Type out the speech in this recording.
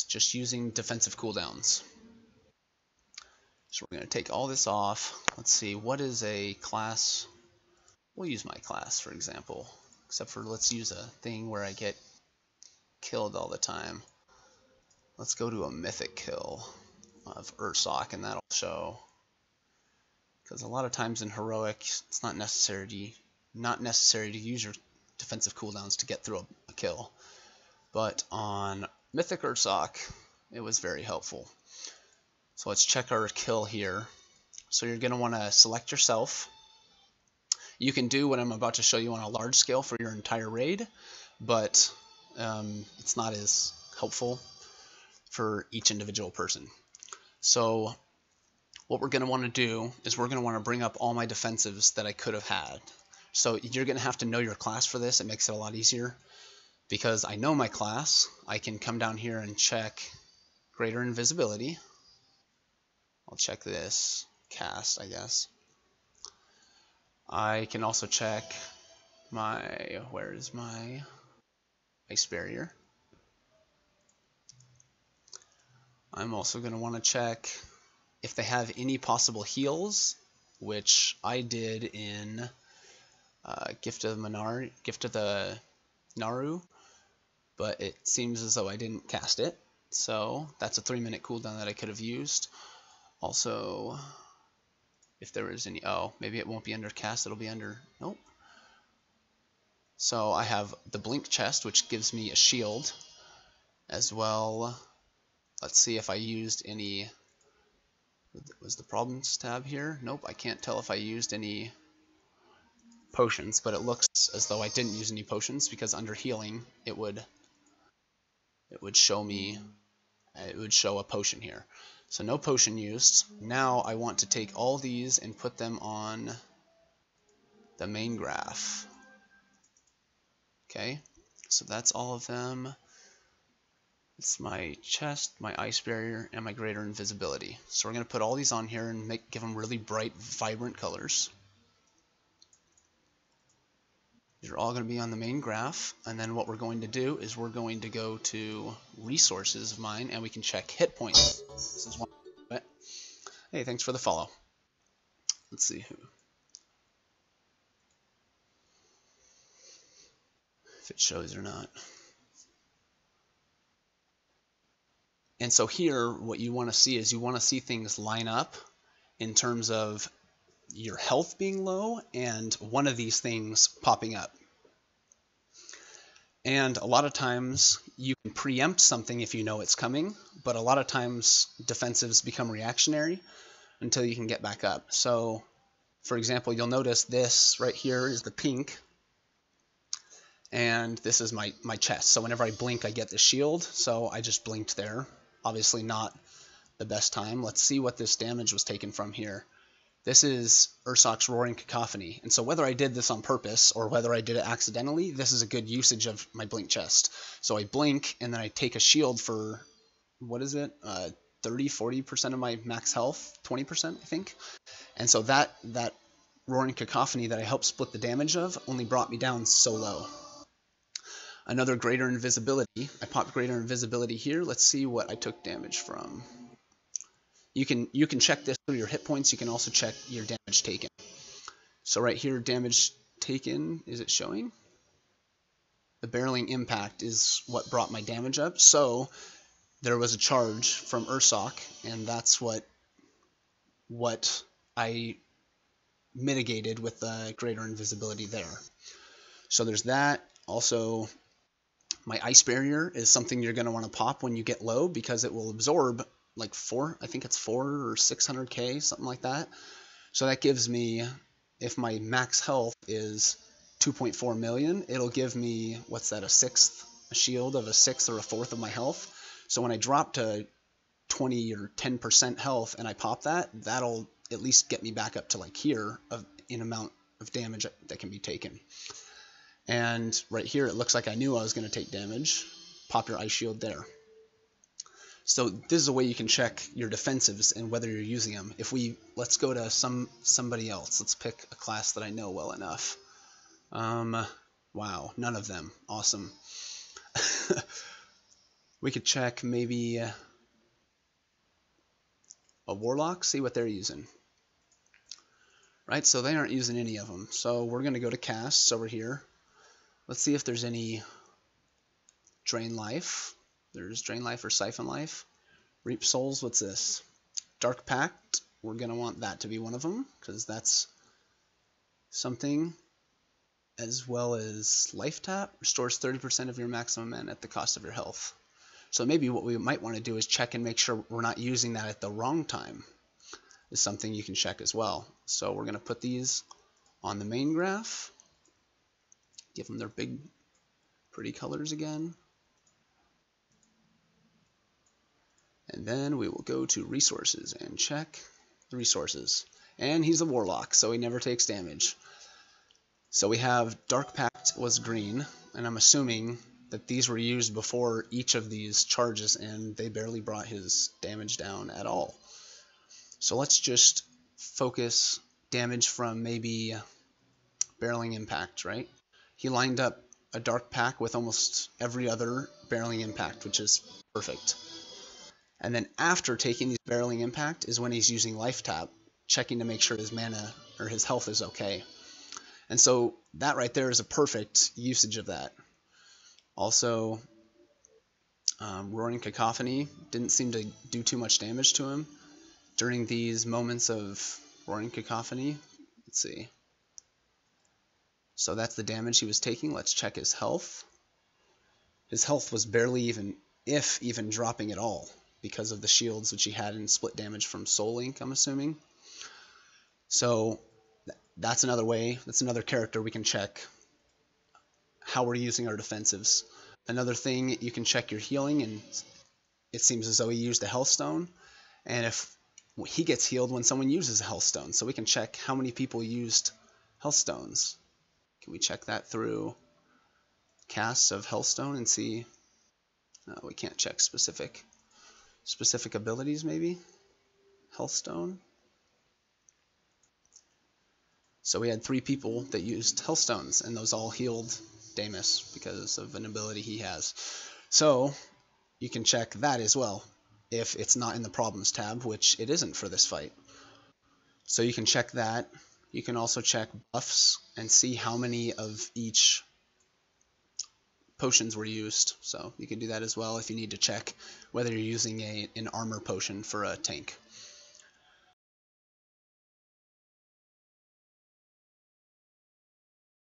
just using defensive cooldowns. So we're going to take all this off. Let's see, what is a class? We'll use my class, for example. Except for let's use a thing where I get killed all the time. Let's go to a mythic kill of Ursoc, and that'll show. Because a lot of times in heroic, it's not necessary to use your defensive cooldowns to get through a kill. But on mythic Ursoc, it was very helpful. So let's check our kill here. So you're going to want to select yourself. You can do what I'm about to show you on a large scale for your entire raid, but it's not as helpful for each individual person. So what we're going to want to do is we're going to want to bring up all my defensives that I could have had. So you're going to have to know your class for this. It makes it a lot easier. Because I know my class, I can come down here and check greater invisibility. I'll check this cast, I guess. I can also check my, where is my ice barrier? I'm also going to want to check if they have any possible heals, which I did in Gift of the Naru, but it seems as though I didn't cast it. So that's a 3-minute cooldown that I could have used. Also, if there is any, oh, maybe it won't be under cast, it'll be under, nope. So I have the blink chest, which gives me a shield as well. Let's see if I used any, was the problems tab here? Nope, I can't tell if I used any potions, but it looks as though I didn't use any potions because under healing it would show me, it would show a potion here. So no potion used. Now I want to take all these and put them on the main graph. Okay, so that's all of them. It's my chest, my ice barrier, and my greater invisibility. So we're going to put all these on here and give them really bright, vibrant colors. These are all going to be on the main graph, and then what we're going to do is we're going to go to resources of mine, and we can check hit points. This is one. Hey, thanks for the follow. Let's see who. If it shows or not. And so here, what you want to see is you want to see things line up in terms of your health being low and one of these things popping up. And a lot of times you can preempt something if you know it's coming, but a lot of times defensives become reactionary until you can get back up. So, for example, you'll notice this right here is the pink, and this is my chest. So whenever I blink, I get the shield, so I just blinked there. Obviously not the best time. Let's see what this damage was taken from here. This is Ursoc's Roaring Cacophony, and so whether I did this on purpose or whether I did it accidentally, this is a good usage of my blink chest. So I blink, and then I take a shield for, what is it, 30-40% of my max health, 20% I think. And so that Roaring Cacophony that I helped split the damage of only brought me down so low. Another greater invisibility. I popped greater invisibility here. Let's see what I took damage from. You can check this through your hit points. You can also check your damage taken. So right here, damage taken, is it showing? The barreling impact is what brought my damage up. So there was a charge from Ursoc, and that's what I mitigated with the greater invisibility there. So there's that. Also, my ice barrier is something you're going to want to pop when you get low because it will absorb like 4 or 600k, something like that. So that gives me, if my max health is 2.4 million, it'll give me, what's that, a shield of a sixth or a fourth of my health. So when I drop to 20 or 10% health and I pop that, that'll at least get me back up to like here in amount of damage that can be taken. And right here, it looks like I knew I was going to take damage. Pop your ice shield there. So this is a way you can check your defensives and whether you're using them. Let's go to somebody else. Let's pick a class that I know well enough. Wow, none of them. Awesome. We could check maybe a Warlock, see what they're using. Right, so they aren't using any of them. So we're going to go to casts over here. Let's see if there's any Drain Life. There's Drain Life or Siphon Life. Reap Souls, what's this? Dark Pact, we're going to want that to be one of them, because that's something. As well as Life Tap, restores 30% of your maximum mana at the cost of your health. So maybe what we might want to do is check and make sure we're not using that at the wrong time. Is something you can check as well. So we're going to put these on the main graph. Give them their big, pretty colors again. And then we will go to resources and check the resources. And he's a Warlock, so he never takes damage. So we have Dark Pact was green, and I'm assuming that these were used before each of these charges, and they barely brought his damage down at all. So let's just focus damage from maybe Barreling Impact, right? He lined up a Dark Pact with almost every other Barreling Impact, which is perfect. And then after taking these Barreling Impact is when he's using Life Tap, checking to make sure his mana or his health is okay. And so that right there is a perfect usage of that. Also, Roaring Cacophony didn't seem to do too much damage to him during these moments of Roaring Cacophony. Let's see. So that's the damage he was taking. Let's check his health. His health was barely even, if even, dropping at all because of the shields which he had in split damage from Soul Link, I'm assuming. So that's another way, that's another character we can check how we're using our defensives. Another thing, you can check your healing, and it seems as though he used a health stone, and if he gets healed when someone uses a health stone, so we can check how many people used health stones. Can we check that through casts of health stone and see? No, we can't check specific abilities, maybe health stone. So we had 3 people that used health stones, and those all healed Damus because of an ability he has. So you can check that as well if it's not in the problems tab, which it isn't for this fight. So you can check that. You can also check buffs and see how many of each potions were used. So you can do that as well if you need to check whether you're using an armor potion for a tank.